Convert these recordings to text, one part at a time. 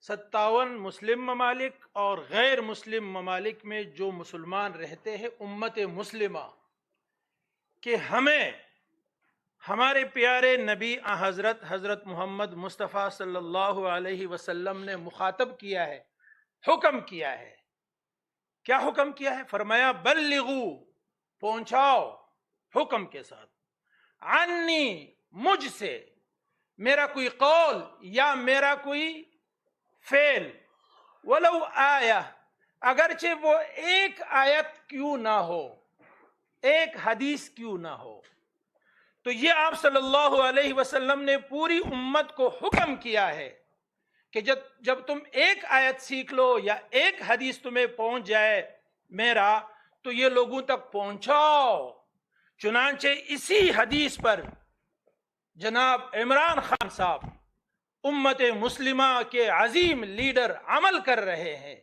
57 مسلم ممالک اور غیر مسلم ممالک میں جو مسلمان رہتے ہیں امت مسلمہ کہ ہمیں ہمارے پیارے نبی حضرت محمد مصطفیٰ صلی اللہ علیہ وسلم نے مخاطب کیا ہے، حکم کیا ہے۔ کیا حکم کیا ہے؟ فرمایا بلغو، پہنچاؤ حکم کے ساتھ، عنی، مجھ سے، میرا کوئی قول یا میرا کوئی فعل، ولو آیہ، اگرچہ وہ ایک آیت کیوں نہ ہو، ایک حدیث کیوں نہ ہو۔ تو یہ آپ صلی اللہ علیہ وسلم نے پوری امت کو حکم کیا ہے کہ جب تم ایک آیت سیکھ لو یا ایک حدیث تمہیں پہنچ جائے میرا، تو یہ لوگوں تک پہنچاؤ۔ چنانچہ اسی حدیث پر جناب عمران خان صاحب امت مسلمہ کے عظیم لیڈر عمل کر رہے ہیں۔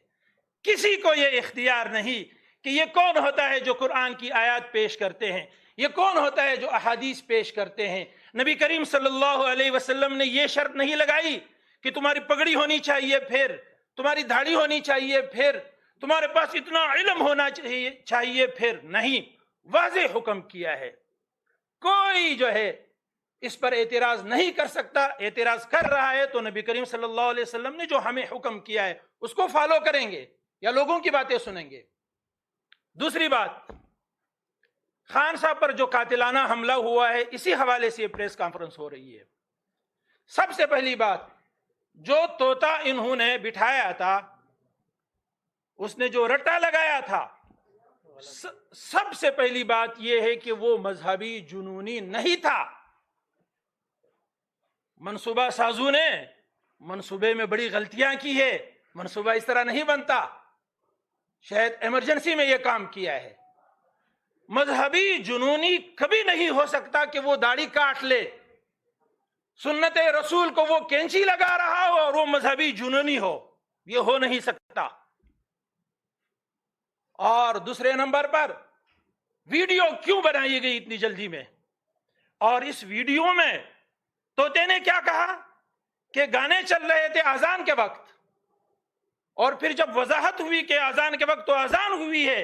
کسی کو یہ اختیار نہیں کہ یہ کون ہوتا ہے جو قرآن کی آیات پیش کرتے ہیں، یہ کون ہوتا ہے جو احادیث پیش کرتے ہیں۔ نبی کریم صلی اللہ علیہ وسلم نے یہ شرط نہیں لگائی کہ تمہاری پگڑی ہونی چاہیے، پھر تمہاری داڑھی ہونی چاہیے، پھر تمہارے پاس اتنا علم ہونا چاہیے، پھر نہیں، واضح حکم کیا ہے۔ کوئی جو ہے اس پر اعتراض نہیں کر سکتا۔ اعتراض کر رہا ہے تو نبی کریم صلی اللہ علیہ وسلم نے جو ہمیں حکم کیا ہے اس کو فالو کریں گے یا لوگوں کی باتیں سنیں گے۔ دوسری بات، خان صاحب پر جو قاتلانہ حملہ ہوا ہے، اسی حوالے سے یہ پریس کانفرنس ہو رہی ہے۔ سب سے پہلی بات، جو طوطا انہوں نے بٹھایا تھا، اس نے جو رٹا لگایا تھا، سب سے پہلی بات یہ ہے کہ وہ مذہبی جنونی نہیں تھا۔ منصوبہ سازوں نے منصوبے میں بڑی غلطیاں کی ہے، منصوبہ اس طرح نہیں بنتا، شاید ایمرجنسی میں یہ کام کیا ہے۔ مذہبی جنونی کبھی نہیں ہو سکتا کہ وہ داڑھی کاٹ لے، سنت رسول کو وہ کینچی لگا رہا ہو اور وہ مذہبی جنونی ہو، یہ ہو نہیں سکتا۔ اور دوسرے نمبر پر ویڈیو کیوں بنائی گئی اتنی جلدی میں؟ اور اس ویڈیو میں طوطے نے کیا کہا کہ گانے چل رہے تھے اذان کے وقت، اور پھر جب وضاحت ہوئی کہ اذان کے وقت تو اذان ہوئی ہے،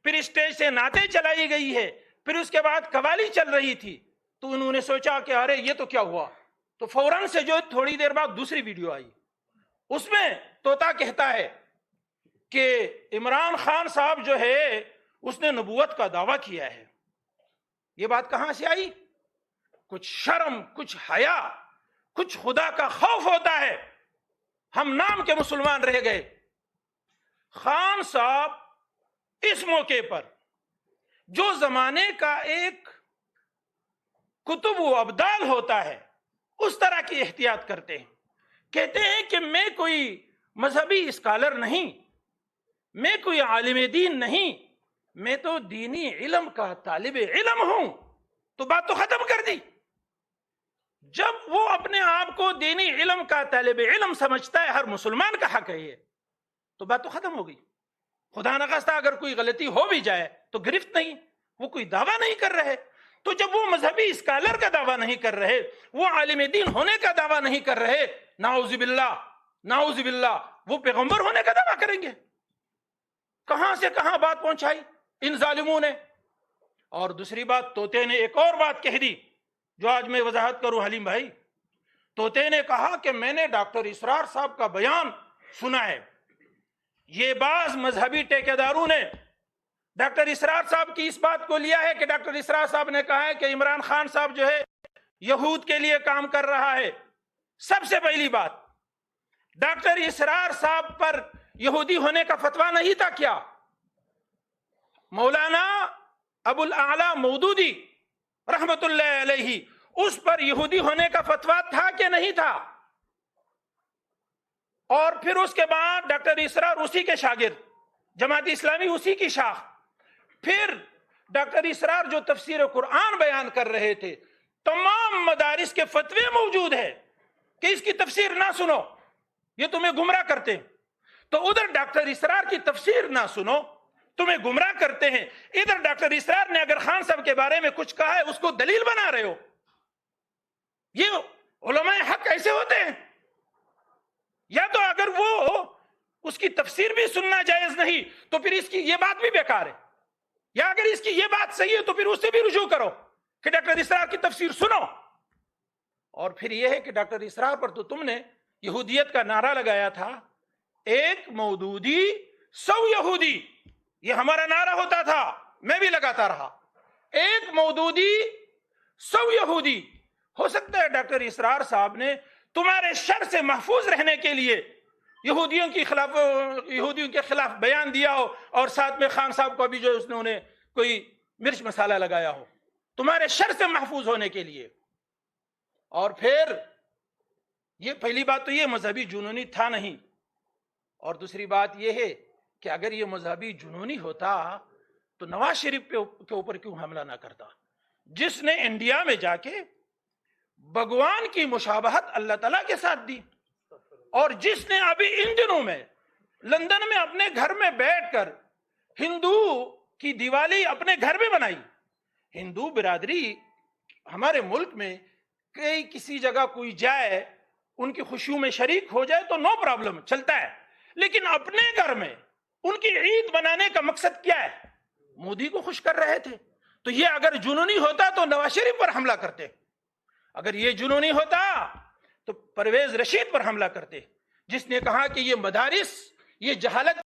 پھر اسٹیج سے نعتیں چلائی گئی ہے، پھر اس کے بعد قوالی چل رہی تھی، تو انہوں نے سوچا کہ ارے یہ تو کیا ہوا، تو فوراً سے جو تھوڑی دیر بعد دوسری ویڈیو آئی، اس میں طوطا کہتا ہے کہ عمران خان صاحب جو ہے اس نے نبوت کا دعویٰ کیا ہے۔ یہ بات کہاں سے آئی؟ کچھ شرم، کچھ حیا، کچھ خدا کا خوف ہوتا ہے۔ ہم نام کے مسلمان رہ گئے۔ خان صاحب اس موقع پر جو زمانے کا ایک کتب و ابدال ہوتا ہے اس طرح کی احتیاط کرتے ہیں، کہتے ہیں کہ میں کوئی مذہبی اسکالر نہیں، میں کوئی عالم دین نہیں، میں تو دینی علم کا طالب علم ہوں۔ تو بات تو ختم کر دی۔ جب وہ اپنے آپ کو دینی علم کا طالب علم سمجھتا ہے، ہر مسلمان کا حق ہے یہ، تو بات تو ختم ہو گئی۔ خدا نخواستہ اگر کوئی غلطی ہو بھی جائے تو گرفت نہیں، وہ کوئی دعویٰ نہیں کر رہے۔ تو جب وہ مذہبی اسکالر کا دعویٰ نہیں کر رہے، وہ عالم دین ہونے کا دعویٰ نہیں کر رہے، نعوذ باللہ نعوذ باللہ، وہ پیغمبر ہونے کا دعویٰ کریں گے؟ کہاں سے کہاں بات پہنچائی ان ظالموں نے۔ اور دوسری بات، طوطے نے ایک اور بات کہہ دی جو آج میں وضاحت کروں حلیم بھائی۔ طوطے نے کہا کہ میں نے ڈاکٹر اسرار صاحب کا بیان سنا ہے۔ یہ بعض مذہبی ٹیکیداروں نے ڈاکٹر اسرار صاحب کی اس بات کو لیا ہے کہ ڈاکٹر اسرار صاحب نے کہا ہے کہ عمران خان صاحب جو ہے یہود کے لیے کام کر رہا ہے۔ سب سے پہلی بات، ڈاکٹر اسرار صاحب پر یہودی ہونے کا فتویٰ نہیں تھا کیا؟ مولانا ابو الاعلی مودودی رحمت اللہ علیہ، اس پر یہودی ہونے کا فتویٰ تھا کہ نہیں تھا؟ اور پھر اس کے بعد ڈاکٹر اسرار اسی کے شاگرد، جماعت اسلامی اسی کی شاخ۔ پھر ڈاکٹر اسرار جو تفسیر قرآن بیان کر رہے تھے، تمام مدارس کے فتوے موجود ہیں کہ اس کی تفسیر نہ سنو، یہ تمہیں گمراہ کرتے ہیں۔ تو ادھر ڈاکٹر اسرار کی تفسیر نہ سنو، تمہیں گمراہ کرتے ہیں، ادھر ڈاکٹر اسرار نے اگر خان صاحب کے بارے میں کچھ کہا ہے اس کو دلیل بنا رہے ہو۔ یہ علماء حق ایسے ہوتے ہیں؟ یا تو اگر وہ اس کی تفسیر بھی سننا جائز نہیں تو پھر اس کی یہ بات بھی بیکار ہے. یا اگر اس کی یہ بات صحیح ہے تو پھر اس سے بھی رجوع کرو کہ ڈاکٹر اسرار کی تفسیر سنو. اور پھر یہ ہے کہ ڈاکٹر اسرار پر تو تم نے یہودیت کا نعرہ لگایا تھا, ایک مودودی 100 یہودی, یہ ہمارا نعرہ ہوتا تھا, میں بھی لگاتا رہا, ایک مودودی 100 یہودی. ہو سکتا ہے ڈاکٹر اسرار صاحب نے تمہارے شر سے محفوظ رہنے کے لیے یہودیوں کے خلاف بیان دیا ہو, اور ساتھ میں خان صاحب کو بھی جو انہوں نے کوئی مرچ مسالہ لگایا ہو تمہارے شر سے محفوظ ہونے کے لیے. اور پھر یہ پہلی بات تو یہ مذہبی جنونی تھا نہیں, اور دوسری بات یہ ہے کہ اگر یہ مذہبی جنونی ہوتا تو نواز شریف کے اوپر کیوں حملہ نہ کرتا, جس نے انڈیا میں جا کے بھگوان کی مشابہت اللہ تعالیٰ کے ساتھ دی, اور جس نے ابھی ان دنوں میں لندن میں اپنے گھر میں بیٹھ کر ہندو کی دیوالی اپنے گھر میں بنائی. ہندو برادری ہمارے ملک میں کسی جگہ کوئی جائے, ان کی خوشیوں میں شریک ہو جائے تو نو پرابلم, چلتا ہے, لیکن اپنے گھر میں ان کی عید بنانے کا مقصد کیا ہے؟ مودی کو خوش کر رہے تھے. تو یہ اگر جنونی ہوتا تو نواز شریف پر حملہ کرتے, اگر یہ جنونی ہوتا تو پرویز رشید پر حملہ کرتے, جس نے کہا کہ یہ مدارس, یہ جہالت